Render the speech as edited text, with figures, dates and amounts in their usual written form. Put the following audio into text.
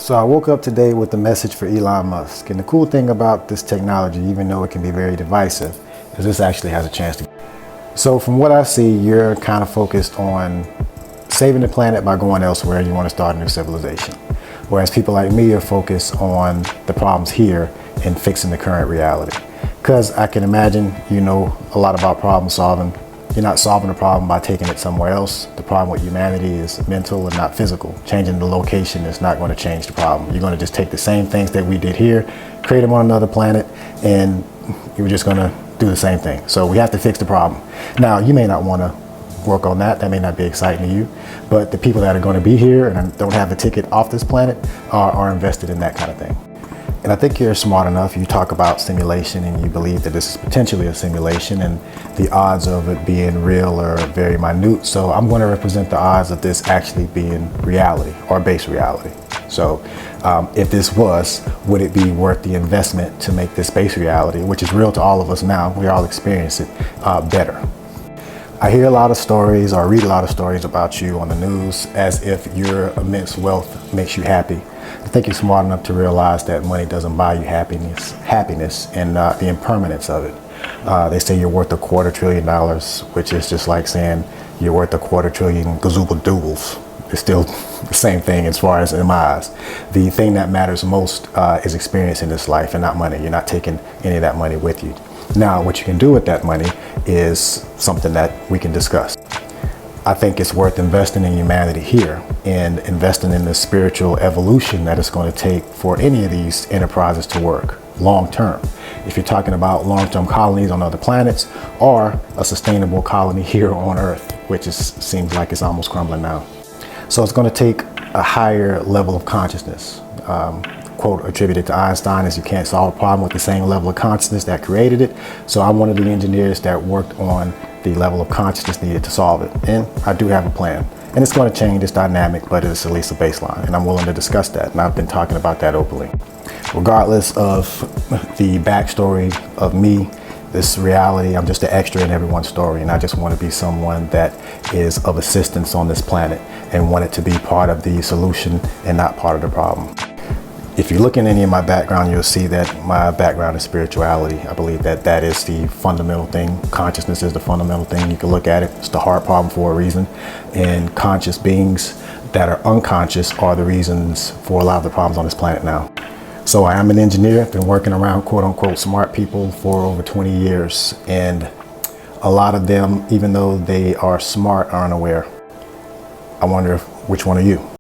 So I woke up today with a message for Elon Musk. And the cool thing about this technology, even though it can be very divisive, is this actually has a chance to. So from what I see, you're kind of focused on saving the planet by going elsewhere. You want to start a new civilization. Whereas people like me are focused on the problems here and fixing the current reality. Because I can imagine you know a lot about problem solving. You're not solving the problem by taking it somewhere else. The problem with humanity is mental and not physical. Changing the location is not going to change the problem. You're going to just take the same things that we did here, create them on another planet, and you're just going to do the same thing. So we have to fix the problem. Now, you may not want to work on that. That may not be exciting to you, but the people that are going to be here and don't have a ticket off this planet are invested in that kind of thing. And I think you're smart enough. You talk about simulation and you believe that this is potentially a simulation and the odds of it being real are very minute. So I'm going to represent the odds of this actually being reality or base reality. So if this was, would it be worth the investment to make this base reality, which is real to all of us now, we all experience it, better? I hear a lot of stories or read a lot of stories about you on the news as if your immense wealth makes you happy. I think you're smart enough to realize that money doesn't buy you happiness and the impermanence of it. They say you're worth $250 billion, which is just like saying you're worth $250 billion gazooble doodles. It's still the same thing as far as in my eyes. The thing that matters most is experience in this life and not money. You're not taking any of that money with you. Now, what you can do with that money is something that we can discuss. I think it's worth investing in humanity here and investing in the spiritual evolution that it's going to take for any of these enterprises to work long term. If you're talking about long-term colonies on other planets or a sustainable colony here on Earth, which seems like it's almost crumbling now. So it's going to take a higher level of consciousness. Quote attributed to Einstein is you can't solve a problem with the same level of consciousness that created it. So I'm one of the engineers that worked on the level of consciousness needed to solve it. And I do have a plan. And it's going to change, it's dynamic, but it's at least a baseline. And I'm willing to discuss that. And I've been talking about that openly. Regardless of the backstory of me, this reality, I'm just an extra in everyone's story. And I just want to be someone that is of assistance on this planet and want it to be part of the solution and not part of the problem. If you look in any of my background, you'll see that my background is spirituality. I believe that that is the fundamental thing. Consciousness is the fundamental thing. You can look at it. It's the hard problem for a reason. And conscious beings that are unconscious are the reasons for a lot of the problems on this planet now. So I am an engineer. I've been working around quote unquote smart people for over 20 years. And a lot of them, even though they are smart, are unaware. I wonder which one are you?